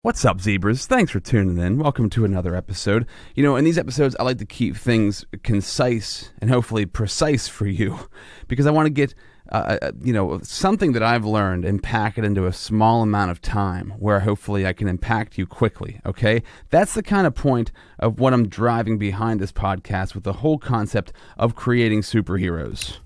What's up, zebras? Thanks for tuning in. Welcome to another episode. You know, in these episodes, I like to keep things concise and hopefully precise for you because I want to get, something that I've learned and pack it into a small amount of time where hopefully I can impact you quickly, okay? That's the kind of point of what I'm driving behind this podcast with the whole concept of creating superheroes.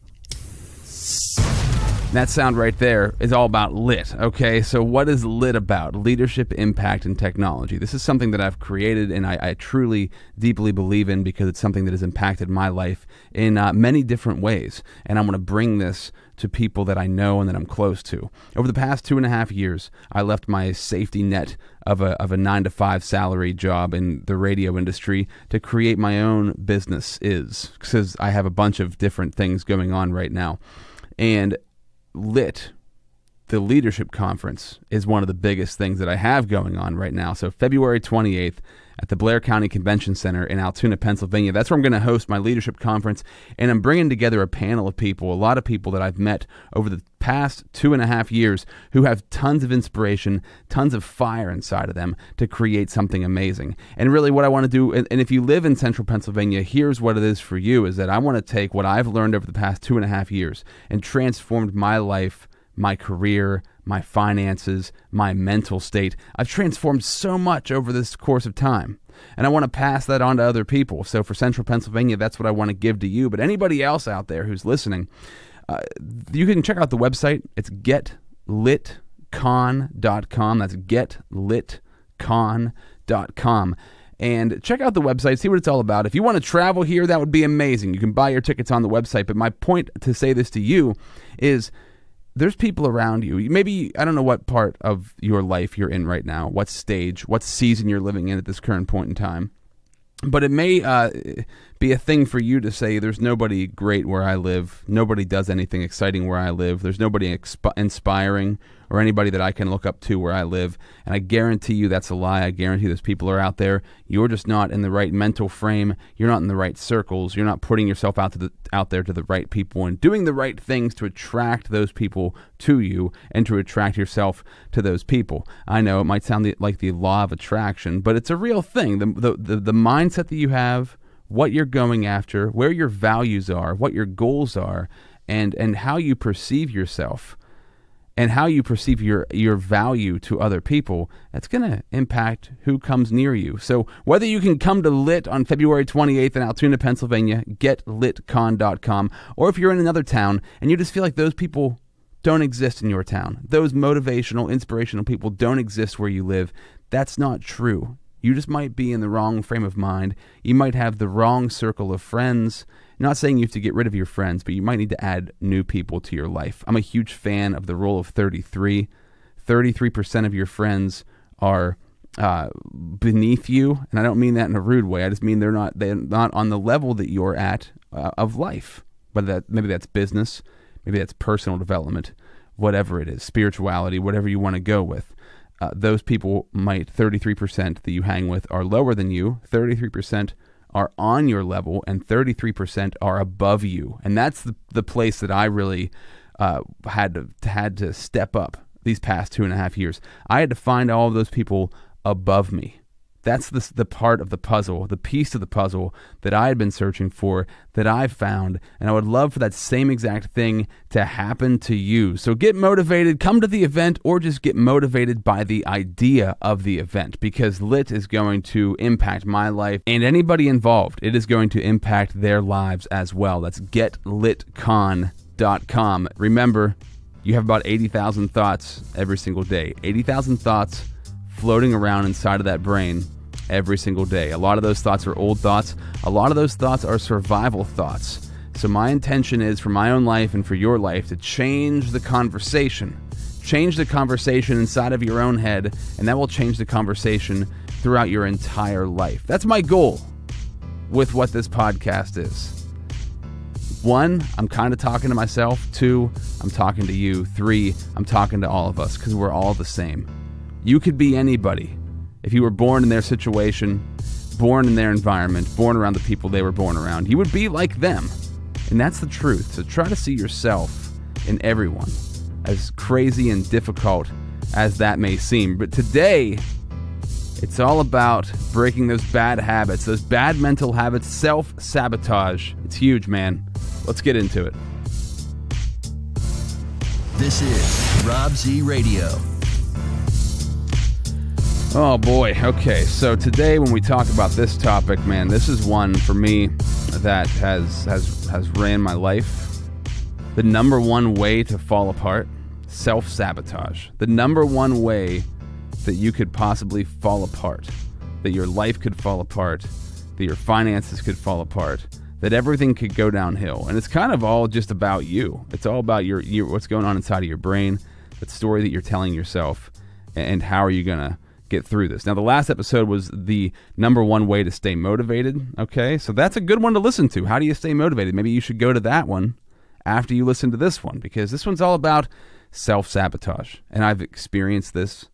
That sound right there is all about LIT, okay? So what is LIT about? Leadership, Impact, and Technology. This is something that I've created and I truly, deeply believe in because it's something that has impacted my life in many different ways. And I want to bring this to people that I know and that I'm close to. Over the past 2.5 years, I left my safety net of a 9-to-5 salary job in the radio industry to create my own business because I have a bunch of different things going on right now. And LIT, the leadership conference, is one of the biggest things that I have going on right now. So February 28th at the Blair County Convention Center in Altoona, Pennsylvania. That's where I'm going to host my leadership conference. And I'm bringing together a panel of people, a lot of people that I've met over the past 2.5 years who have tons of inspiration, tons of fire inside of them to create something amazing. And really what I want to do, and if you live in central Pennsylvania, here's what it is for you, is that I want to take what I've learned over the past 2.5 years and transformed my life, my career, my finances, my mental state. I've transformed so much over this course of time, and I want to pass that on to other people. So for Central Pennsylvania, that's what I want to give to you. But anybody else out there who's listening, you can check out the website. It's getlitcon.com. That's getlitcon.com. And check out the website, see what it's all about. If you want to travel here, that would be amazing. You can buy your tickets on the website. But my point to say this to you is there's people around you. Maybe, I don't know what part of your life you're in right now, what stage, what season you're living in at this current point in time. But it may be a thing for you to say, there's nobody great where I live. Nobody does anything exciting where I live. There's nobody inspiring or anybody that I can look up to where I live. And I guarantee you that's a lie. I guarantee those people are out there. You're just not in the right mental frame. You're not in the right circles. You're not putting yourself out there to the right people and doing the right things to attract those people to you and to attract yourself to those people. I know it might sound like the law of attraction, but it's a real thing. The mindset that you have, what you're going after, where your values are, what your goals are, and how you perceive yourself and how you perceive your value to other people, that's going to impact who comes near you. So whether you can come to LIT on February 28th in Altoona, Pennsylvania, getlitcon.com, or if you're in another town and you just feel like those people don't exist in your town, those motivational, inspirational people don't exist where you live, that's not true. You just might be in the wrong frame of mind. You might have the wrong circle of friends. I'm not saying you have to get rid of your friends, but you might need to add new people to your life. I'm a huge fan of the rule of 33. 33% of your friends are beneath you, and I don't mean that in a rude way. I just mean they're not on the level that you're at of life. Whether maybe that's business, maybe that's personal development, whatever it is, spirituality, whatever you want to go with. Those people 33% that you hang with are lower than you, 33% are on your level, and 33% are above you. And that's the place that I really had to step up these past 2.5 years. I had to find all of those people above me. That's the part of the puzzle, the piece of the puzzle that I had been searching for, that I've found, and I would love for that same exact thing to happen to you. So get motivated, come to the event, or just get motivated by the idea of the event, because LIT is going to impact my life and anybody involved. It is going to impact their lives as well. That's getlitcon.com. Remember, you have about 80,000 thoughts every single day. 80,000 thoughts floating around inside of that brain every single day. A lot of those thoughts are old thoughts. A lot of those thoughts are survival thoughts. So my intention is for my own life and for your life to change the conversation. Change the conversation inside of your own head, and that will change the conversation throughout your entire life. That's my goal with what this podcast is. 1, I'm kind of talking to myself. 2, I'm talking to you. 3, I'm talking to all of us because we're all the same. You could be anybody. If you were born in their situation, born in their environment, born around the people they were born around, you would be like them. And that's the truth. So try to see yourself in everyone, as crazy and difficult as that may seem. But today, It's all about breaking those bad habits, those bad mental habits, self-sabotage. It's huge, man. Let's get into it. This is Rob Z Radio. Oh boy. Okay. So today when we talk about this topic, man, this is one for me that has ran my life. The number one way to fall apart, self-sabotage. The number one way that you could possibly fall apart, that your life could fall apart, that your finances could fall apart, that everything could go downhill. And it's kind of all just about you. It's all about your what's going on inside of your brain, that story that you're telling yourself, and how are you going to get through this. Now, the last episode was the number one way to stay motivated. Okay, so that's a good one to listen to. How do you stay motivated? Maybe you should go to that one after you listen to this one, because this one's all about self-sabotage. And I've experienced this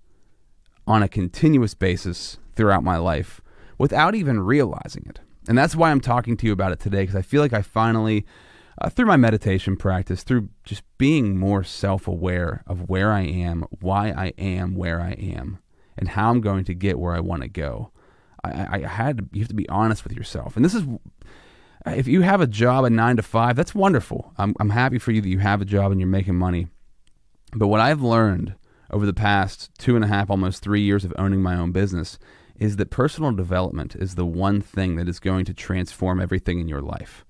on a continuous basis throughout my life without even realizing it. And that's why I'm talking to you about it today, because I feel like I finally, through my meditation practice, through just being more self-aware of where I am, why I am where I am, and how I'm going to get where I want to go. You have to be honest with yourself. And this is, if you have a job, a 9 to 5, that's wonderful. I'm happy for you that you have a job and you're making money. But what I've learned over the past 2.5, almost 3 years of owning my own business is that personal development is the one thing that is going to transform everything in your life.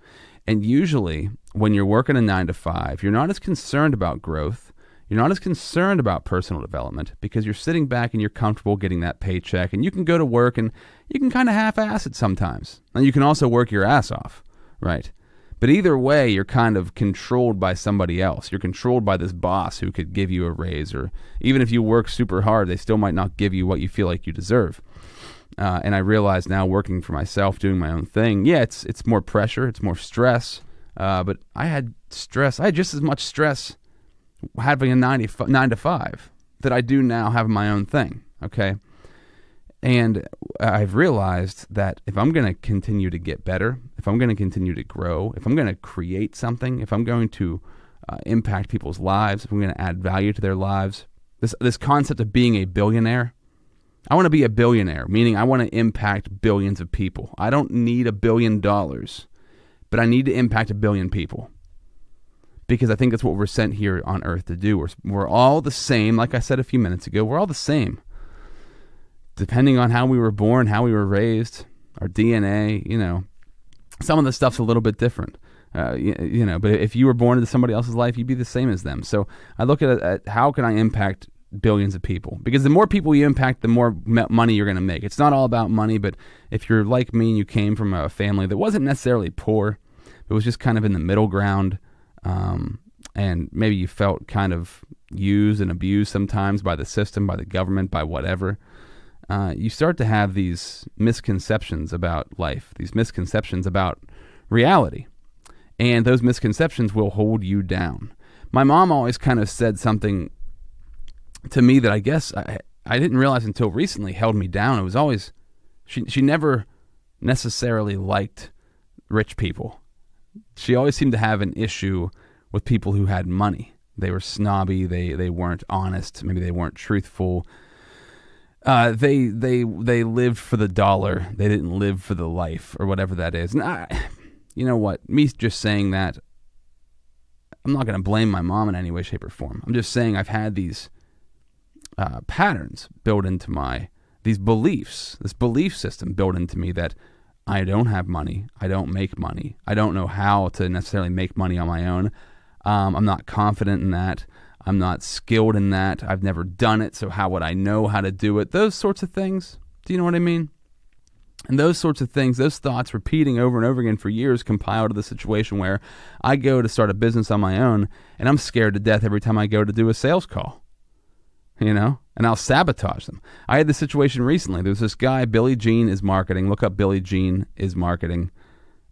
And usually, when you're working a 9 to 5, you're not as concerned about growth. You're not as concerned about personal development because you're sitting back and you're comfortable getting that paycheck, and you can go to work and you can kind of half-ass it sometimes. And you can also work your ass off, right? But either way, you're kind of controlled by somebody else. You're controlled by this boss who could give you a raise, or even if you work super hard, they still might not give you what you feel like you deserve. And I realize now, working for myself, doing my own thing, yeah, it's more pressure, it's more stress. But I had stress. I had just as much stress having a 9 to 5 that I do now having my own thing, okay? And I've realized that if I'm going to continue to get better, if I'm going to continue to grow, if I'm going to create something, if I'm going to impact people's lives, if I'm going to add value to their lives, this concept of being a billionaire, I want to be a billionaire, meaning I want to impact billions of people. I don't need $1 billion, but I need to impact 1 billion people, because I think that's what we're sent here on earth to do. We're all the same. Like I said a few minutes ago, we're all the same. Depending on how we were born, how we were raised, our DNA, some of the stuff's a little bit different, but if you were born into somebody else's life, you'd be the same as them. So I look at how can I impact billions of people, because the more people you impact, the more money you're going to make. It's not all about money, but if you're like me and you came from a family that wasn't necessarily poor, it was just kind of in the middle ground, and maybe you felt kind of used and abused sometimes by the system, by the government, by whatever, you start to have these misconceptions about life, these misconceptions about reality, and those misconceptions will hold you down. My mom always kind of said something to me that I guess I didn't realize until recently held me down. It was always, she never necessarily liked rich people. She always seemed to have an issue with people who had money. They were snobby, they weren't honest, maybe they weren't truthful. They lived for the dollar. They didn't live for the life, or whatever that is. And you know what? Me just saying that, I'm not going to blame my mom in any way, shape, or form. I'm just saying I've had these patterns built into these beliefs, this belief system built into me that I don't have money, I don't make money, I don't know how to necessarily make money on my own. I'm not confident in that. I'm not skilled in that. I've never done it, so how would I know how to do it? Those sorts of things. Do you know what I mean? And those sorts of things, those thoughts repeating over and over again for years compile to the situation where I go to start a business on my own, and I'm scared to death every time I go to do a sales call, and I'll sabotage them. I had this situation recently. There was this guy, Billy Gene is Marketing. Look up Billy Gene is Marketing.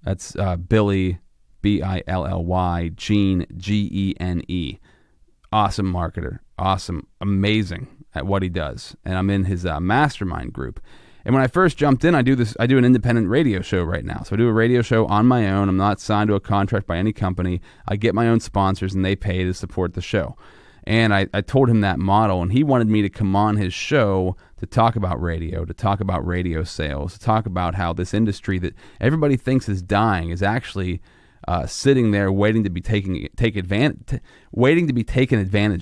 That's Billy, Billy, Gene, Gene. Awesome marketer, awesome, amazing at what he does. And I'm in his mastermind group. And when I first jumped in, I do an independent radio show right now. So I do a radio show on my own. I'm not signed to a contract by any company. I get my own sponsors, and they pay to support the show. And I told him that model, and he wanted me to come on his show to talk about radio, to talk about radio sales, to talk about how this industry that everybody thinks is dying is actually sitting there waiting to be taken advantage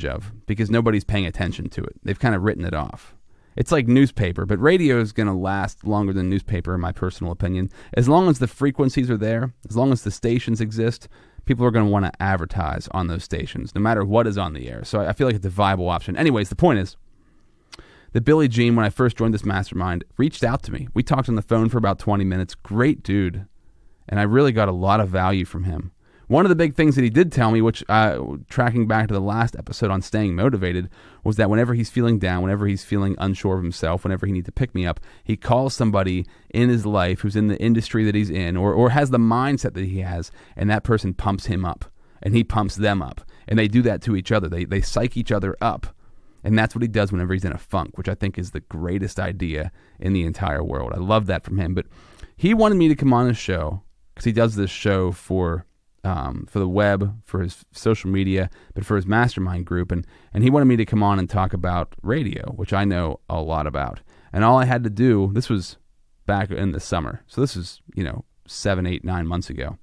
of because nobody's paying attention to it. They've kind of written it off. It's like newspaper, but radio is going to last longer than newspaper, in my personal opinion. As long as the frequencies are there, as long as the stations exist, people are going to want to advertise on those stations, no matter what is on the air. So I feel like it's a viable option. Anyways, the point is that Billy Jean, when I first joined this mastermind, reached out to me. We talked on the phone for about 20 minutes. Great dude. And I really got a lot of value from him. One of the big things that he did tell me, which tracking back to the last episode on staying motivated, was that whenever he's feeling down, whenever he's feeling unsure of himself, whenever he needs to pick me up, he calls somebody in his life who's in the industry that he's in or has the mindset that he has, and that person pumps him up, and he pumps them up. And they do that to each other. They psych each other up. And that's what he does whenever he's in a funk, which I think is the greatest idea in the entire world. I love that from him. But he wanted me to come on his show because he does this show for the web, for his social media, but for his mastermind group. And he wanted me to come on and talk about radio, which I know a lot about. And all I had to do, this was back in the summer. So this is, 7, 8, 9 months ago.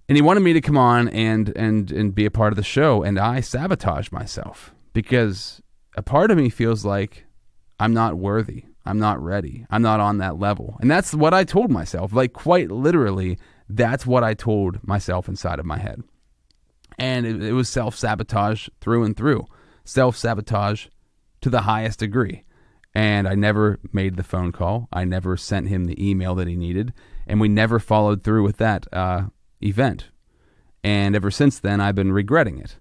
And he wanted me to come on and be a part of the show. And I sabotaged myself because a part of me feels like I'm not worthy. I'm not ready. I'm not on that level. And that's what I told myself. Like, quite literally, that's what I told myself inside of my head. And it was self-sabotage through and through. Self-sabotage to the highest degree. And I never made the phone call. I never sent him the email that he needed. And we never followed through with that event. And ever since then, I've been regretting it.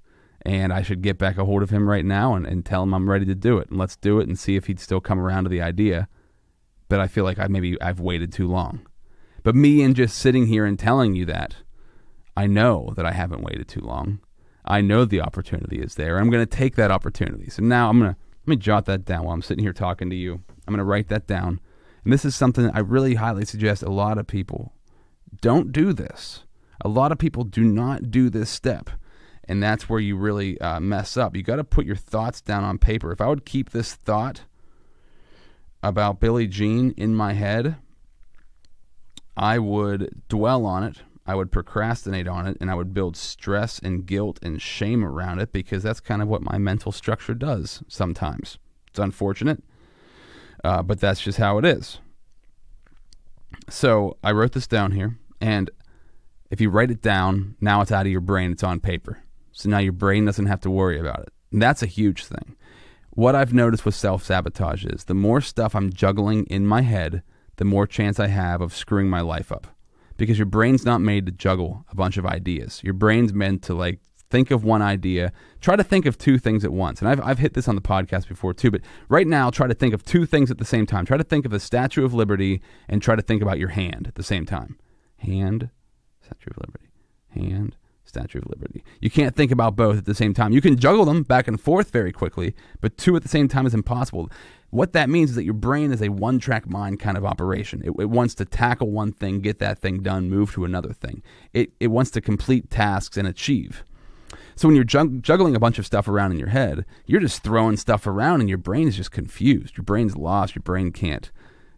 And I should get back a hold of him right now and tell him I'm ready to do it. And let's do it and see if he'd still come around to the idea. But I feel like I've waited too long. But me and just sitting here and telling you that, I know that I haven't waited too long. I know the opportunity is there. I'm going to take that opportunity. So now let me jot that down while I'm sitting here talking to you. I'm going to write that down. And this is something I really highly suggest a lot of people don't do this. A lot of people do not do this step. And that's where you really mess up. You got to put your thoughts down on paper. If I would keep this thought about Billie Jean in my head, I would dwell on it, I would procrastinate on it, and I would build stress and guilt and shame around it because that's kind of what my mental structure does sometimes. It's unfortunate, but that's just how it is. So I wrote this down here, and if you write it down, now it's out of your brain, it's on paper. So now your brain doesn't have to worry about it. And that's a huge thing. What I've noticed with self-sabotage is the more stuff I'm juggling in my head, the more chance I have of screwing my life up. Because your brain's not made to juggle a bunch of ideas. Your brain's meant to think of one idea, try to think of two things at once. And I've hit this on the podcast before too, but right now try to think of two things at the same time. Try to think of the Statue of Liberty and try to think about your hand at the same time. Hand, Statue of Liberty, hand, Statue of Liberty. You can't think about both at the same time. You can juggle them back and forth very quickly, but two at the same time is impossible. What that means is that your brain is a one-track mind kind of operation. It wants to tackle one thing, get that thing done, move to another thing. It wants to complete tasks and achieve. So when you're juggling a bunch of stuff around in your head, you're just throwing stuff around and your brain is just confused. Your brain's lost. Your brain can't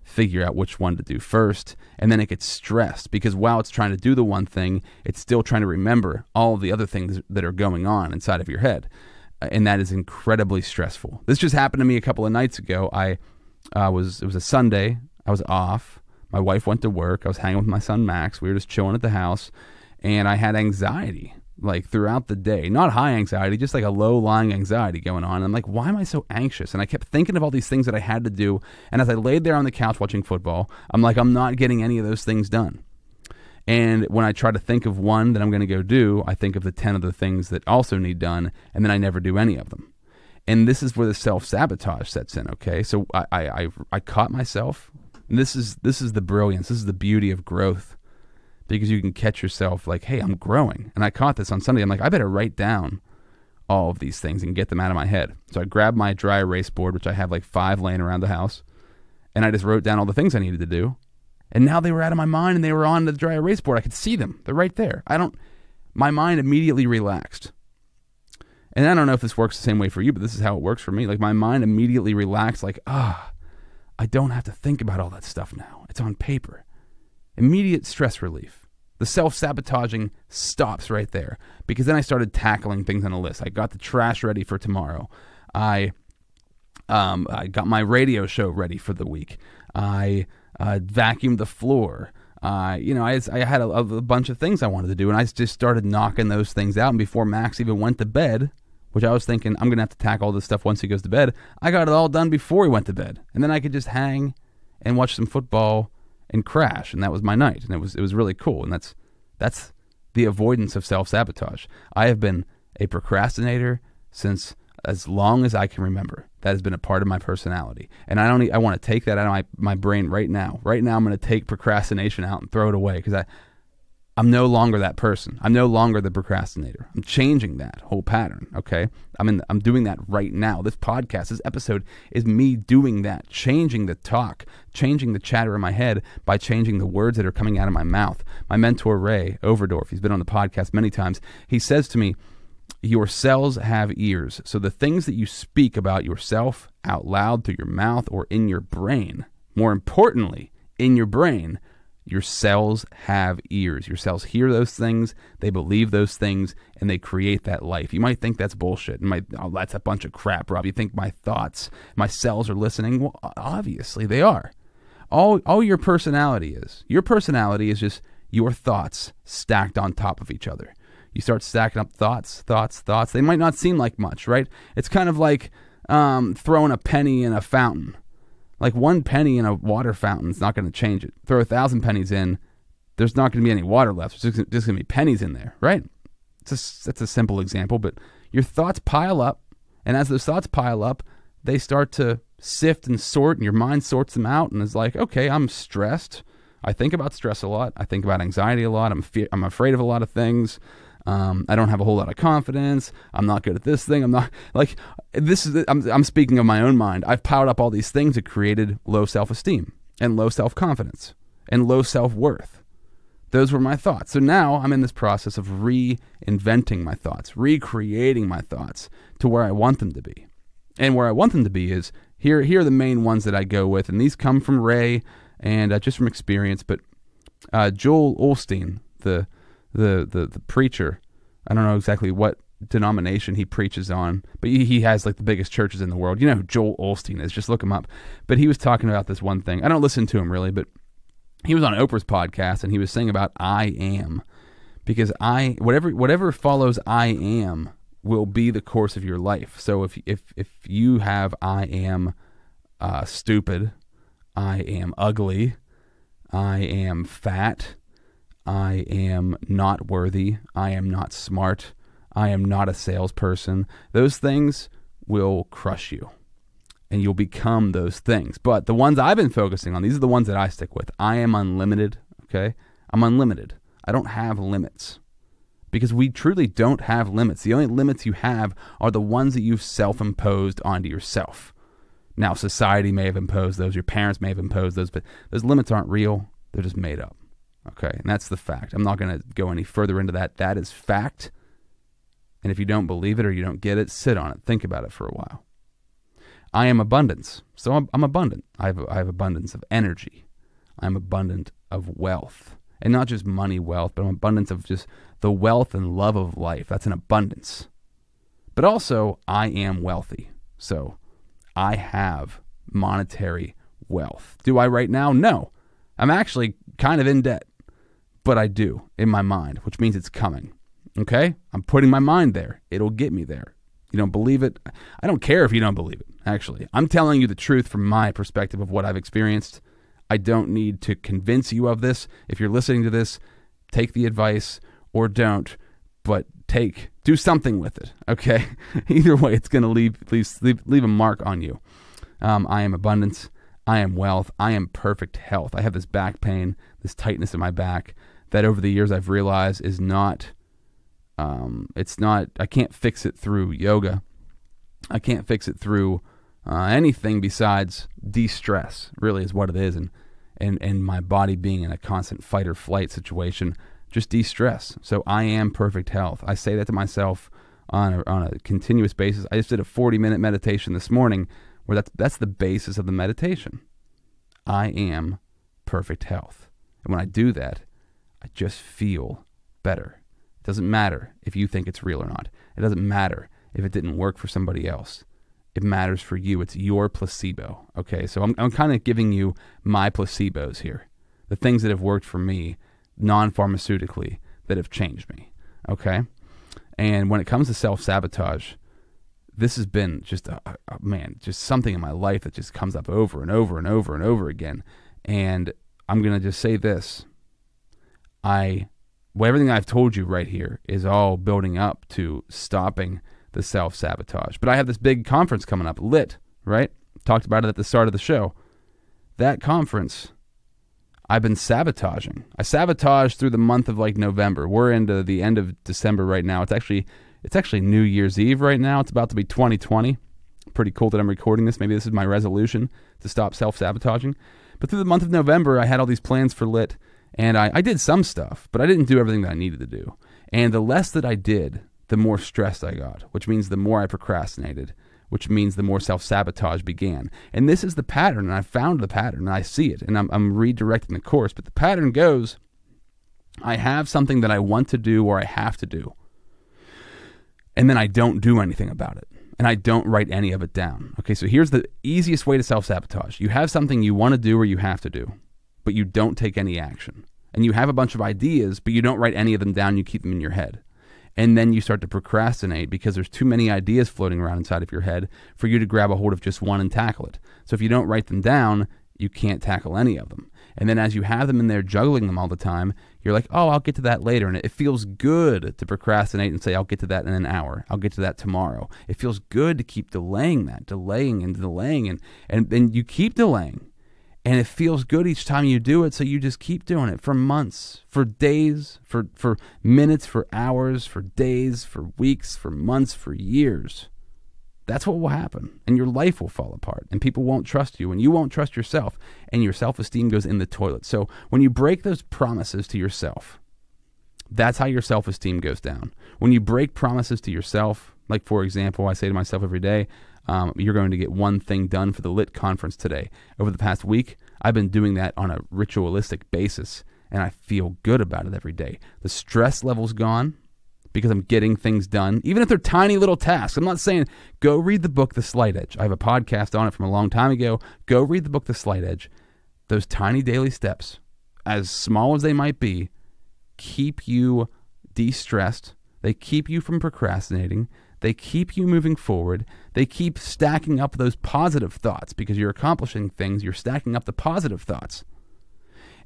figure out which one to do first, and then it gets stressed because while it's trying to do the one thing, it's still trying to remember all of the other things that are going on inside of your head, and that is incredibly stressful. This just happened to me a couple of nights ago. It was a Sunday. I was off. My wife went to work. I was hanging with my son Max. We were just chilling at the house, and I had anxiety throughout the day. Not high anxiety, just a low-lying anxiety going on. And I'm like, why am I so anxious? And I kept thinking of all these things that I had to do. And as I laid there on the couch watching football, I'm like, I'm not getting any of those things done. And when I try to think of one that I'm going to go do, I think of the 10 other things that also need done, and then I never do any of them. And this is where the self-sabotage sets in, okay? So I caught myself. And this is the brilliance. This is the beauty of growth. Because you can catch yourself hey, I'm growing. And I caught this on Sunday. I'm like, I better write down all of these things and get them out of my head. So I grabbed my dry erase board, which I have 5 laying around the house, and I just wrote down all the things I needed to do. And now they were out of my mind and they were on the dry erase board. I could see them. They're right there. My mind immediately relaxed. And I don't know if this works the same way for you, but this is how it works for me. Like my mind immediately relaxed, like, I don't have to think about all that stuff now. It's on paper. Immediate stress relief. The self-sabotaging stops right there, because then I started tackling things on a list. I got the trash ready for tomorrow. I got my radio show ready for the week. I vacuumed the floor. I had a bunch of things I wanted to do, and I just started knocking those things out. And before Max even went to bed, which I was thinking I'm going to have to tackle all this stuff once he goes to bed, I got it all done before he went to bed. And then I could just hang and watch some football and crash, and that was my night. And it was really cool. And that's the avoidance of self-sabotage. I have been a procrastinator since as long as I can remember. That has been a part of my personality. And I want to take that out of my brain right now. Right now I'm going to take procrastination out and throw it away, because I'm no longer that person. I'm no longer the procrastinator. I'm changing that whole pattern, okay? I'm doing that right now. This podcast, this episode is me doing that, changing the talk, changing the chatter in my head by changing the words that are coming out of my mouth. My mentor, Ray Overdorf, he's been on the podcast many times. He says to me, your cells have ears. So the things that you speak about yourself out loud through your mouth or in your brain, more importantly, in your brain, your cells have ears. Your cells hear those things, they believe those things, and they create that life. You might think that's bullshit. That's a bunch of crap, Rob. You think my thoughts, my cells are listening? Well, obviously they are. All your personality is. Your personality is just your thoughts stacked on top of each other. You start stacking up thoughts. They might not seem like much, right? It's kind of like throwing a penny in a fountain. Like one penny in a water fountain is not going to change it. Throw 1,000 pennies in, there's not going to be any water left. There's just going to be pennies in there, right? That's a simple example, but your thoughts pile up, and as those thoughts pile up, they start to sift and sort, and your mind sorts them out, and is like, okay, I'm stressed. I think about stress a lot. I think about anxiety a lot. I'm afraid of a lot of things. I don't have a whole lot of confidence. I'm not good at this thing. I'm not like this is. I'm speaking of my own mind. I've piled up all these things that created low self-esteem and low self-confidence and low self-worth. Those were my thoughts. So now I'm in this process of reinventing my thoughts, recreating my thoughts to where I want them to be. And where I want them to be is here are the main ones that I go with, and these come from Ray and just from experience. But Joel Osteen, the preacher, I don't know exactly what denomination he preaches on, but he has like the biggest churches in the world. You know who Joel Osteen is, just look him up. But he was talking about this one thing. I don't listen to him really, but he was on Oprah's podcast, and he was saying about I am, because whatever follows I am will be the course of your life. So if you have I am stupid, I am ugly, I am fat, I am not worthy, I am not smart, I am not a salesperson, those things will crush you, and you'll become those things. But the ones I've been focusing on, these are the ones that I stick with. I am unlimited, okay? I'm unlimited. I don't have limits, because we truly don't have limits. The only limits you have are the ones that you've self-imposed onto yourself. Now, society may have imposed those, your parents may have imposed those, but those limits aren't real. They're just made up. Okay, and that's the fact. I'm not going to go any further into that. That is fact. And if you don't believe it or you don't get it, sit on it. Think about it for a while. I am abundance. So I'm abundant. I have abundance of energy. I'm abundant of wealth. And not just money wealth, but I'm abundance of just the wealth and love of life. That's an abundance. But also, I am wealthy. So I have monetary wealth. Do I right now? No. I'm actually kind of in debt. But I do, in my mind, which means it's coming. Okay? I'm putting my mind there. It'll get me there. You don't believe it? I don't care if you don't believe it, actually. I'm telling you the truth from my perspective of what I've experienced. I don't need to convince you of this. If you're listening to this, take the advice or don't, but do something with it, okay? Either way, it's going to leave a mark on you. I am abundance. I am wealth. I am perfect health. I have this back pain, this tightness in my back that over the years I've realized is not, I can't fix it through yoga. I can't fix it through anything besides de-stress, really is what it is. And my body being in a constant fight or flight situation, just de-stress. So I am perfect health. I say that to myself on a continuous basis. I just did a 40-minute meditation this morning where that's the basis of the meditation. I am perfect health. And when I do that, I just feel better. It doesn't matter if you think it's real or not. It doesn't matter if it didn't work for somebody else. It matters for you. It's your placebo. Okay, so I'm kind of giving you my placebos here. The things that have worked for me non-pharmaceutically that have changed me. Okay? And when it comes to self-sabotage, this has been just, just something in my life that just comes up over and over and over and over again. And I'm going to just say this. Everything I've told you right here is all building up to stopping the self-sabotage. But I have this big conference coming up, LIT, right? Talked about it at the start of the show. That conference, I've been sabotaging. I sabotaged through the month of November. We're into the end of December right now. It's actually New Year's Eve right now. It's about to be 2020. Pretty cool that I'm recording this. Maybe this is my resolution to stop self-sabotaging. But through the month of November, I had all these plans for LIT, and I did some stuff, but I didn't do everything that I needed to do. And the less that I did, the more stressed I got, which means the more I procrastinated, which means the more self-sabotage began. And this is the pattern, and I found the pattern, and I see it, and I'm redirecting the course. But the pattern goes, I have something that I want to do or I have to do, and then I don't do anything about it, and I don't write any of it down. Okay, so here's the easiest way to self-sabotage. You have something you want to do or you have to do, but you don't take any action. And you have a bunch of ideas, but you don't write any of them down, you keep them in your head. And then you start to procrastinate because there's too many ideas floating around inside of your head for you to grab a hold of just one and tackle it. So if you don't write them down, you can't tackle any of them. And then as you have them in there juggling them all the time, you're like, oh, I'll get to that later. And it feels good to procrastinate and say, I'll get to that in an hour. I'll get to that tomorrow. It feels good to keep delaying that, delaying. And you keep delaying. And it feels good each time you do it, so you just keep doing it for months, for days, for minutes, for hours, for days, for weeks, for months, for years. That's what will happen, and your life will fall apart, and people won't trust you, and you won't trust yourself, and your self-esteem goes in the toilet. So when you break those promises to yourself, that's how your self-esteem goes down. When you break promises to yourself, like for example, I say to myself every day, you're going to get one thing done for the LIT conference today. Over the past week, I've been doing that on a ritualistic basis, and I feel good about it every day. The stress level's gone because I'm getting things done, even if they're tiny little tasks. I'm not saying go read the book, The Slight Edge. I have a podcast on it from a long time ago. Go read the book, The Slight Edge. Those tiny daily steps, as small as they might be, keep you de-stressed. They keep you from procrastinating. They keep you moving forward. They keep stacking up those positive thoughts because you're accomplishing things. You're stacking up the positive thoughts.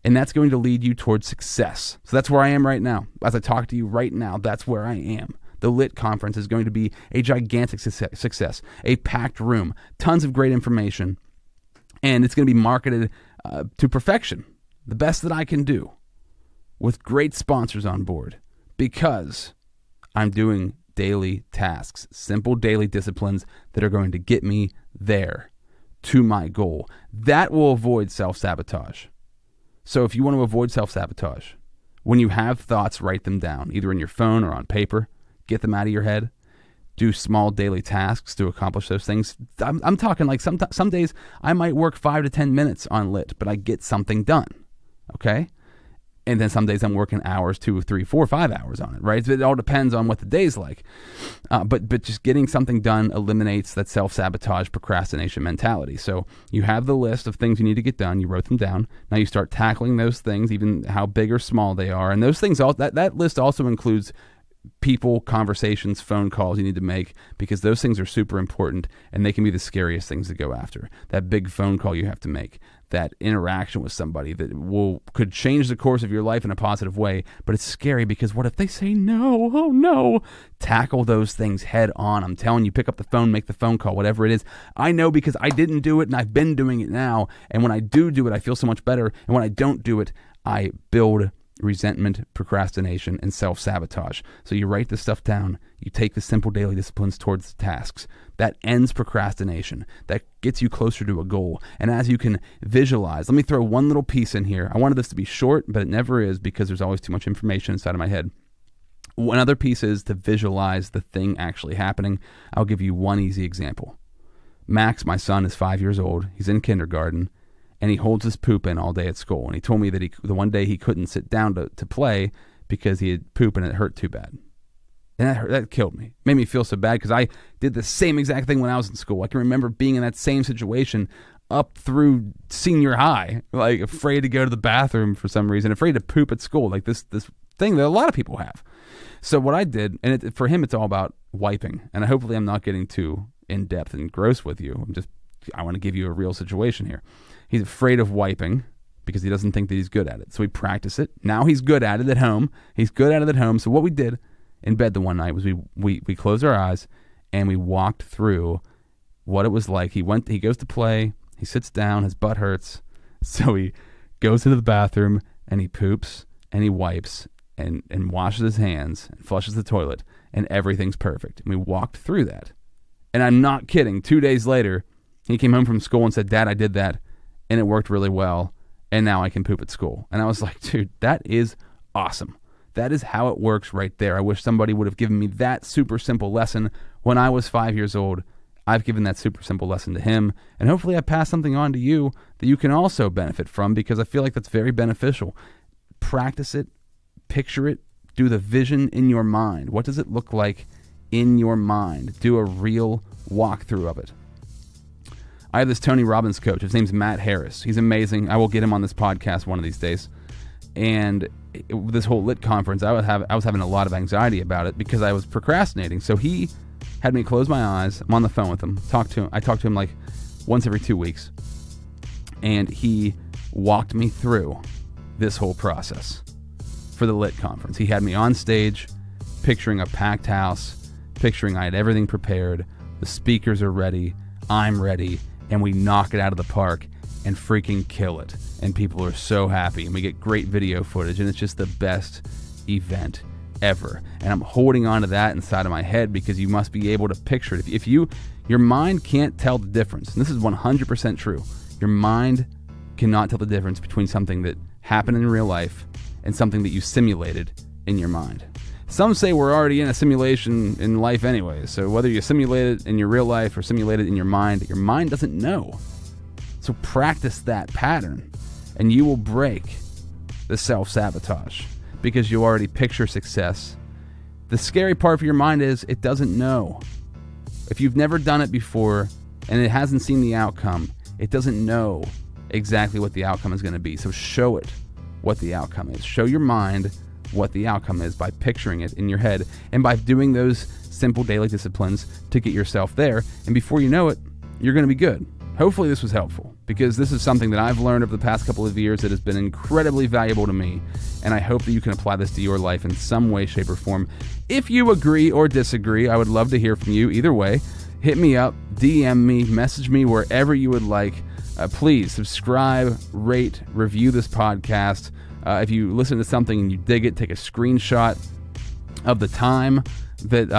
And that's going to lead you towards success. So that's where I am right now. As I talk to you right now, that's where I am. The LIT conference is going to be a gigantic success, a packed room, tons of great information, and it's going to be marketed to perfection, the best that I can do, with great sponsors on board, because I'm doing daily tasks, simple daily disciplines that are going to get me there to my goal. That will avoid self-sabotage. So if you want to avoid self-sabotage, when you have thoughts, write them down, either in your phone or on paper. Get them out of your head. Do small daily tasks to accomplish those things. I'm talking like some days I might work 5 to 10 minutes on LIT, but I get something done. Okay? And then some days I'm working hours, 2, 3, 4, 5 hours on it, right? It all depends on what the day's like. But just getting something done eliminates that self-sabotage procrastination mentality. So you have the list of things you need to get done. You wrote them down. Now you start tackling those things, even how big or small they are. And those things, that list also includes people, conversations, phone calls you need to make, because those things are super important and they can be the scariest things to go after. That big phone call you have to make, that interaction with somebody that could change the course of your life in a positive way, but it's scary because what if they say no? Oh no. Tackle those things head on. I'm telling you, pick up the phone, make the phone call, whatever it is. I know because I didn't do it and I've been doing it now, and when I do it, I feel so much better, and when I don't do it, I build resentment, procrastination, and self-sabotage. So you write this stuff down. You take the simple daily disciplines towards the tasks. That ends procrastination. That gets you closer to a goal. And as you can visualize, let me throw one little piece in here. I wanted this to be short, but it never is because there's always too much information inside of my head. Another piece is to visualize the thing actually happening. I'll give you one easy example. Max, my son, is 5 years old. He's in kindergarten, and he holds his poop in all day at school. And he told me that the one day he couldn't sit down to play because he had poop and it hurt too bad. And that killed me. Made me feel so bad because I did the same exact thing when I was in school. I can remember being in that same situation up through senior high, like afraid to go to the bathroom for some reason, afraid to poop at school, like this thing that a lot of people have. So what I did, and for him it's all about wiping, and hopefully I'm not getting too in-depth and gross with you. I want to give you a real situation here. He's afraid of wiping because he doesn't think that he's good at it. So we practice it. Now he's good at it at home. So what we did in bed the one night was we closed our eyes and we walked through what it was like. He goes to play, he sits down, his butt hurts, so he goes into the bathroom and he poops and he wipes and washes his hands and flushes the toilet, and everything's perfect. And we walked through that. And I'm not kidding. 2 days later, he came home from school and said, "Dad, I did that, and it worked really well, and now I can poop at school." And I was like, dude, that is awesome. That is how it works right there. I wish somebody would have given me that super simple lesson when I was 5 years old. I've given that super simple lesson to him, and hopefully I pass something on to you that you can also benefit from, because I feel like that's very beneficial. Practice it, picture it, do the vision in your mind. What does it look like in your mind? Do a real walkthrough of it. I have this Tony Robbins coach. His name's Matt Harris. He's amazing. I will get him on this podcast one of these days. And this whole lit conference, I was having a lot of anxiety about it because I was procrastinating. So he had me close my eyes. I'm on the phone with him. I talk to him like once every 2 weeks. And he walked me through this whole process for the lit conference. He had me on stage, picturing a packed house, picturing I had everything prepared. The speakers are ready. I'm ready. And we knock it out of the park and freaking kill it. And people are so happy. And we get great video footage. And it's just the best event ever. And I'm holding on to that inside of my head because you must be able to picture it. If your mind can't tell the difference, and this is 100% true, your mind cannot tell the difference between something that happened in real life and something that you simulated in your mind. Some say we're already in a simulation in life anyway, so whether you simulate it in your real life or simulate it in your mind doesn't know. So practice that pattern, and you will break the self-sabotage because you already picture success. The scary part for your mind is it doesn't know. If you've never done it before and it hasn't seen the outcome, it doesn't know exactly what the outcome is going to be. So show it what the outcome is. Show your mind what the outcome is by picturing it in your head and by doing those simple daily disciplines to get yourself there. And before you know it, you're going to be good. Hopefully this was helpful, because this is something that I've learned over the past couple of years that has been incredibly valuable to me, and I hope that you can apply this to your life in some way, shape, or form. If you agree or disagree, I would love to hear from you. Either way, hit me up, DM me, message me wherever you would like. Please subscribe, rate, review this podcast. If you listen to something and you dig it, take a screenshot of the time that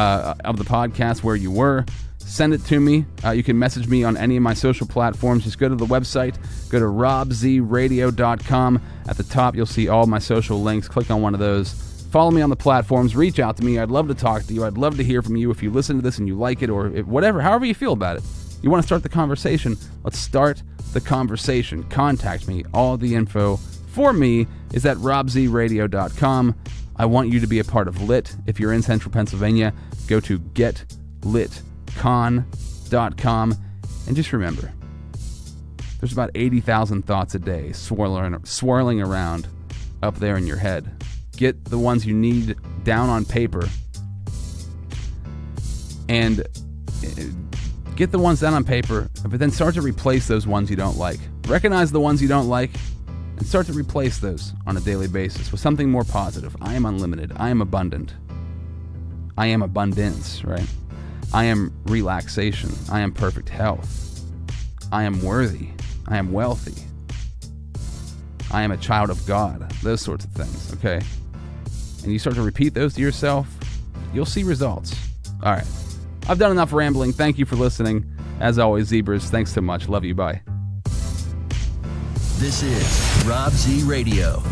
of the podcast where you were. Send it to me. You can message me on any of my social platforms. Just go to the website. Go to robzradio.com. At the top, you'll see all my social links. Click on one of those. Follow me on the platforms. Reach out to me. I'd love to talk to you. I'd love to hear from you if you listen to this and you like it, or whatever, however you feel about it. You want to start the conversation? Let's start the conversation. Contact me. All the info for me is at robzradio.com. I want you to be a part of LIT. If you're in Central Pennsylvania, go to getlitcon.com. And just remember, there's about 80,000 thoughts a day swirling around up there in your head. Get the ones you need down on paper, and get the ones down on paper, but then start to replace those ones you don't like. Recognize the ones you don't like and start to replace those on a daily basis with something more positive. I am unlimited. I am abundant. I am abundance, right? I am relaxation. I am perfect health. I am worthy. I am wealthy. I am a child of God. Those sorts of things, okay? And you start to repeat those to yourself, you'll see results. All right. I've done enough rambling. Thank you for listening. As always, zebras, thanks so much. Love you. Bye. This is Rob Z Radio.